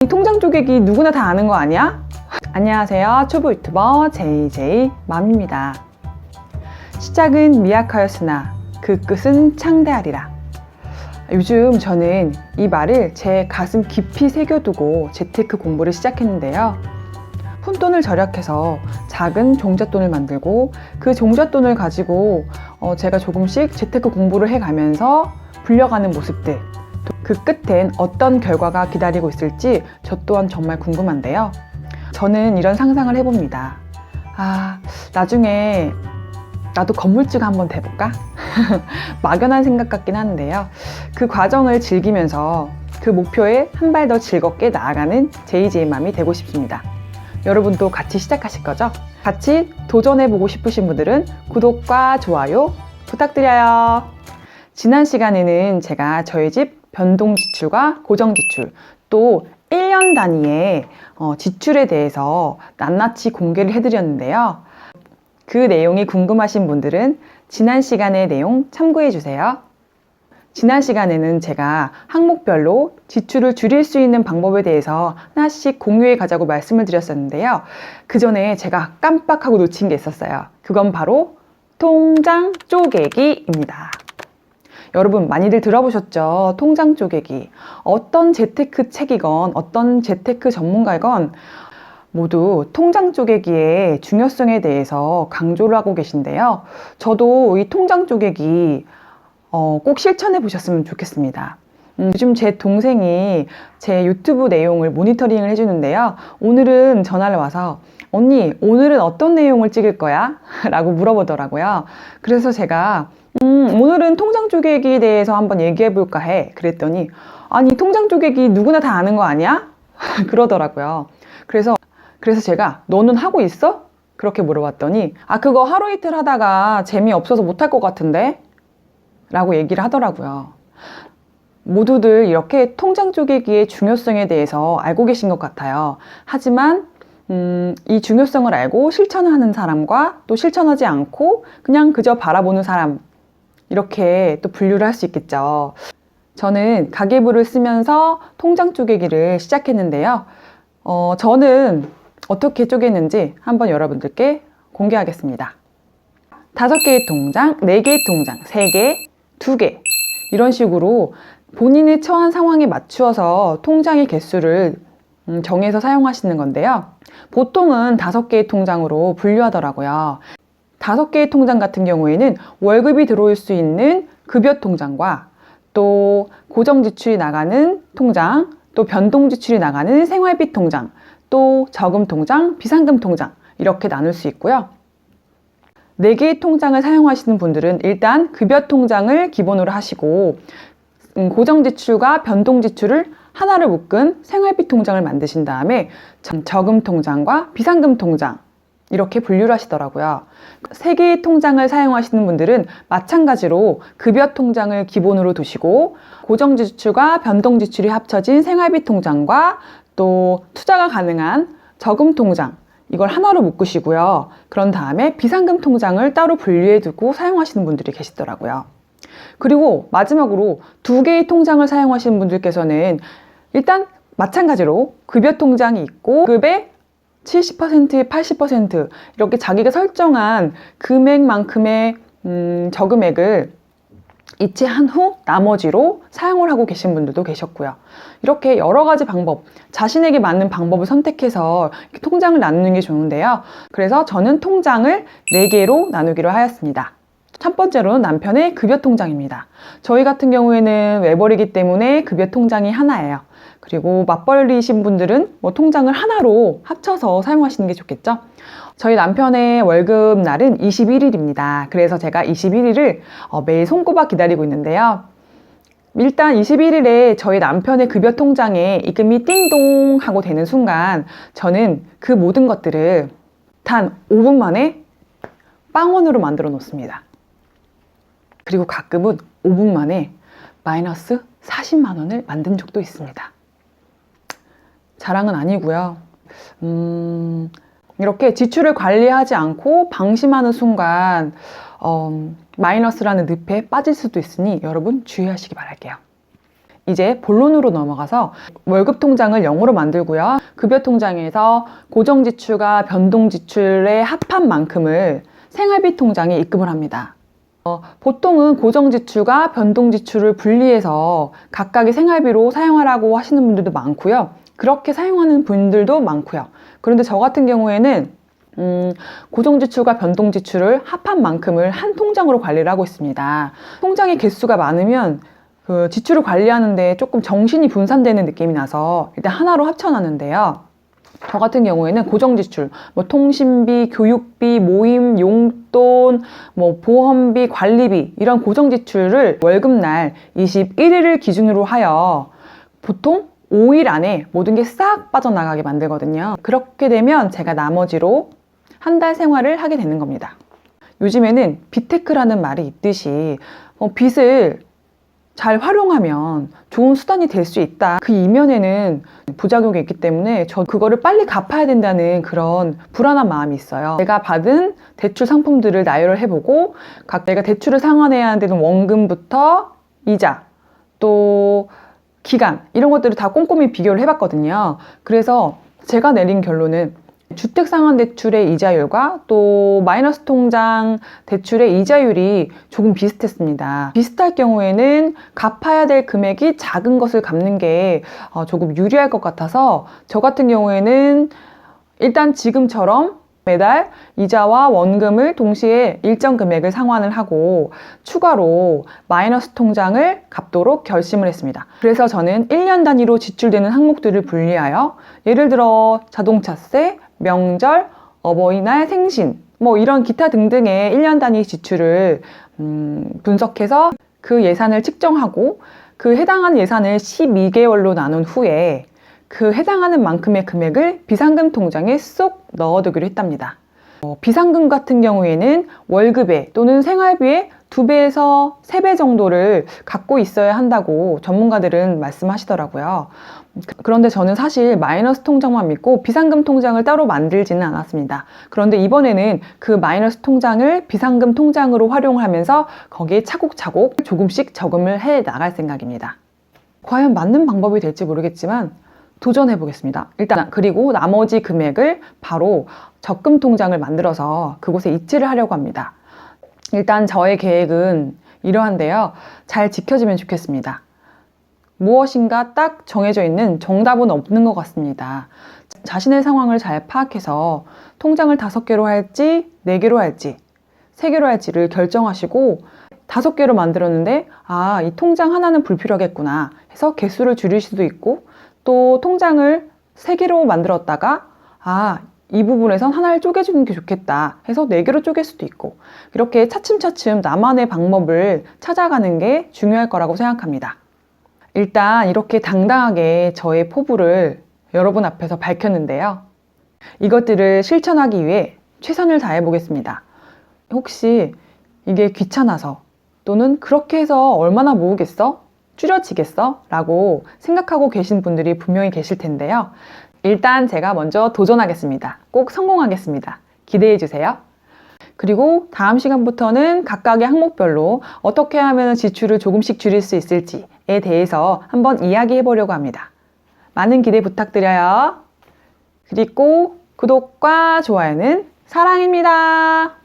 이 통장 쪼개기 누구나 다 아는 거 아니야? 안녕하세요. 초보 유튜버 JJ맘입니다. 시작은 미약하였으나 그 끝은 창대하리라. 요즘 저는 이 말을 제 가슴 깊이 새겨두고 재테크 공부를 시작했는데요. 푼돈을 절약해서 작은 종잣돈을 만들고 그 종잣돈을 가지고 제가 조금씩 재테크 공부를 해가면서 불려가는 모습들, 그 끝엔 어떤 결과가 기다리고 있을지 저 또한 정말 궁금한데요. 저는 이런 상상을 해봅니다. 나중에 나도 건물주가 한번 돼볼까? 막연한 생각 같긴 하는데요. 그 과정을 즐기면서 그 목표에 한 발 더 즐겁게 나아가는 JJ맘이 되고 싶습니다. 여러분도 같이 시작하실 거죠? 같이 도전해보고 싶으신 분들은 구독과 좋아요 부탁드려요. 지난 시간에는 제가 저희 집 변동지출과 고정지출, 또 1년 단위의 지출에 대해서 낱낱이 공개를 해드렸는데요. 그 내용이 궁금하신 분들은 지난 시간의 내용 참고해주세요. 지난 시간에는 제가 항목별로 지출을 줄일 수 있는 방법에 대해서 하나씩 공유해 가자고 말씀을 드렸었는데요. 그 전에 제가 깜빡하고 놓친 게 있었어요. 그건 바로 통장 쪼개기입니다. 여러분 많이들 들어보셨죠? 통장 쪼개기. 어떤 재테크 책이건 어떤 재테크 전문가이건 모두 통장 쪼개기의 중요성에 대해서 강조를 하고 계신데요. 저도 이 통장 쪼개기 꼭 실천해 보셨으면 좋겠습니다. 요즘 제 동생이 제 유튜브 내용을 모니터링을 해주는데요. 오늘은 전화를 와서 언니 오늘은 어떤 내용을 찍을 거야? 라고 물어보더라고요. 그래서 제가 오늘은 통장 쪼개기에 대해서 한번 얘기해 볼까 해. 그랬더니 아니 통장 쪼개기 누구나 다 아는 거 아니야? 그러더라고요. 그래서 제가 너는 하고 있어? 그렇게 물어봤더니 그거 하루 이틀 하다가 재미없어서 못할 것 같은데? 라고 얘기를 하더라고요. 모두들 이렇게 통장 쪼개기의 중요성에 대해서 알고 계신 것 같아요. 하지만 이 중요성을 알고 실천하는 사람과 또 실천하지 않고 그냥 그저 바라보는 사람, 이렇게 또 분류를 할 수 있겠죠. 저는 가계부를 쓰면서 통장 쪼개기를 시작했는데요. 저는 어떻게 쪼개는지 한번 여러분들께 공개하겠습니다. 5개의 통장, 4개의 통장, 3개, 2개 이런 식으로 본인의 처한 상황에 맞추어서 통장의 개수를 정해서 사용하시는 건데요. 보통은 5개의 통장으로 분류하더라고요. 5개의 통장 같은 경우에는 월급이 들어올 수 있는 급여 통장과 또 고정 지출이 나가는 통장, 또 변동 지출이 나가는 생활비 통장, 또 저금 통장, 비상금 통장 이렇게 나눌 수 있고요. 4개의 통장을 사용하시는 분들은 일단 급여 통장을 기본으로 하시고 고정 지출과 변동 지출을 하나를 묶은 생활비 통장을 만드신 다음에 저금 통장과 비상금 통장 이렇게 분류를 하시더라고요. 3개의 통장을 사용하시는 분들은 마찬가지로 급여 통장을 기본으로 두시고 고정 지출과 변동 지출이 합쳐진 생활비 통장과 또 투자가 가능한 저금 통장 이걸 하나로 묶으시고요. 그런 다음에 비상금 통장을 따로 분류해 두고 사용하시는 분들이 계시더라고요. 그리고 마지막으로 2개의 통장을 사용하시는 분들께서는 일단 마찬가지로 급여 통장이 있고 급의 70%, 80% 이렇게 자기가 설정한 금액만큼의 저금액을 이체한 후 나머지로 사용을 하고 계신 분들도 계셨고요. 이렇게 여러 가지 방법, 자신에게 맞는 방법을 선택해서 통장을 나누는 게 좋은데요. 그래서 저는 통장을 4개로 나누기로 하였습니다. 첫 번째로는 남편의 급여 통장입니다. 저희 같은 경우에는 외벌이기 때문에 급여 통장이 하나예요. 그리고 맞벌이신 분들은 통장을 하나로 합쳐서 사용하시는 게 좋겠죠. 저희 남편의 월급 날은 21일입니다. 그래서 제가 21일을 매일 손꼽아 기다리고 있는데요. 일단 21일에 저희 남편의 급여 통장에 입금이 띵동 하고 되는 순간 저는 그 모든 것들을 단 5분 만에 빵원으로 만들어 놓습니다. 그리고 가끔은 5분 만에 마이너스 40만 원을 만든 적도 있습니다. 자랑은 아니고요. 이렇게 지출을 관리하지 않고 방심하는 순간 마이너스라는 늪에 빠질 수도 있으니 여러분 주의하시기 바랄게요. 이제 본론으로 넘어가서 월급 통장을 0으로 만들고요. 급여 통장에서 고정 지출과 변동 지출의 합한 만큼을 생활비 통장에 입금을 합니다. 보통은 고정 지출과 변동 지출을 분리해서 각각의 생활비로 사용하라고 하시는 분들도 많고요. 그렇게 사용하는 분들도 많고요. 그런데 저 같은 경우에는 고정 지출과 변동 지출을 합한 만큼을 한 통장으로 관리를 하고 있습니다. 통장의 개수가 많으면 그 지출을 관리하는데 조금 정신이 분산되는 느낌이 나서 일단 하나로 합쳐놨는데요. 저 같은 경우에는 고정 지출, 뭐 통신비, 교육비, 모임, 용돈, 뭐 보험비, 관리비 이런 고정 지출을 월급날 21일을 기준으로 하여 보통 5일 안에 모든 게 싹 빠져나가게 만들거든요. 그렇게 되면 제가 나머지로 한 달 생활을 하게 되는 겁니다. 요즘에는 빚테크라는 말이 있듯이 빚을 잘 활용하면 좋은 수단이 될 수 있다. 그 이면에는 부작용이 있기 때문에 저 그거를 빨리 갚아야 된다는 그런 불안한 마음이 있어요. 내가 받은 대출 상품들을 나열을 해보고 각 내가 대출을 상환해야 되는 원금부터 이자 또 기간 이런 것들을 다 꼼꼼히 비교를 해봤거든요. 그래서 제가 내린 결론은 주택상환대출의 이자율과 또 마이너스 통장 대출의 이자율이 조금 비슷했습니다. 비슷할 경우에는 갚아야 될 금액이 작은 것을 갚는 게 조금 유리할 것 같아서 저 같은 경우에는 일단 지금처럼 매달 이자와 원금을 동시에 일정 금액을 상환을 하고 추가로 마이너스 통장을 갚도록 결심을 했습니다. 그래서 저는 1년 단위로 지출되는 항목들을 분리하여 예를 들어 자동차세, 명절, 어버이날, 생신 뭐 이런 기타 등등의 1년 단위 지출을 분석해서 그 예산을 측정하고 그 해당하는 예산을 12개월로 나눈 후에 그 해당하는 만큼의 금액을 비상금 통장에 쏙 넣어두기로 했답니다. 비상금 같은 경우에는 월급에 또는 생활비의 2배에서 3배 정도를 갖고 있어야 한다고 전문가들은 말씀하시더라고요. 그런데 저는 사실 마이너스 통장만 믿고 비상금 통장을 따로 만들지는 않았습니다. 그런데 이번에는 그 마이너스 통장을 비상금 통장으로 활용하면서 거기에 차곡차곡 조금씩 저금을 해 나갈 생각입니다. 과연 맞는 방법이 될지 모르겠지만 도전해 보겠습니다. 일단 그리고 나머지 금액을 바로 적금 통장을 만들어서 그곳에 이체를 하려고 합니다. 일단 저의 계획은 이러한데요. 잘 지켜지면 좋겠습니다. 무엇인가 딱 정해져 있는 정답은 없는 것 같습니다. 자신의 상황을 잘 파악해서 통장을 5개로 할지 4개로 할지 3개로 할지를 결정하시고 5개로 만들었는데 이 통장 하나는 불필요하겠구나 해서 개수를 줄일 수도 있고 또 통장을 3개로 만들었다가 이 부분에선 하나를 쪼개주는 게 좋겠다 해서 4개로 쪼갤 수도 있고 이렇게 차츰차츰 나만의 방법을 찾아가는 게 중요할 거라고 생각합니다. 일단 이렇게 당당하게 저의 포부를 여러분 앞에서 밝혔는데요. 이것들을 실천하기 위해 최선을 다해 보겠습니다. 혹시 이게 귀찮아서 또는 그렇게 해서 얼마나 모으겠어? 줄여지겠어? 라고 생각하고 계신 분들이 분명히 계실 텐데요. 일단 제가 먼저 도전하겠습니다. 꼭 성공하겠습니다. 기대해 주세요. 그리고 다음 시간부터는 각각의 항목별로 어떻게 하면 지출을 조금씩 줄일 수 있을지에 대해서 한번 이야기해 보려고 합니다. 많은 기대 부탁드려요. 그리고 구독과 좋아요는 사랑입니다.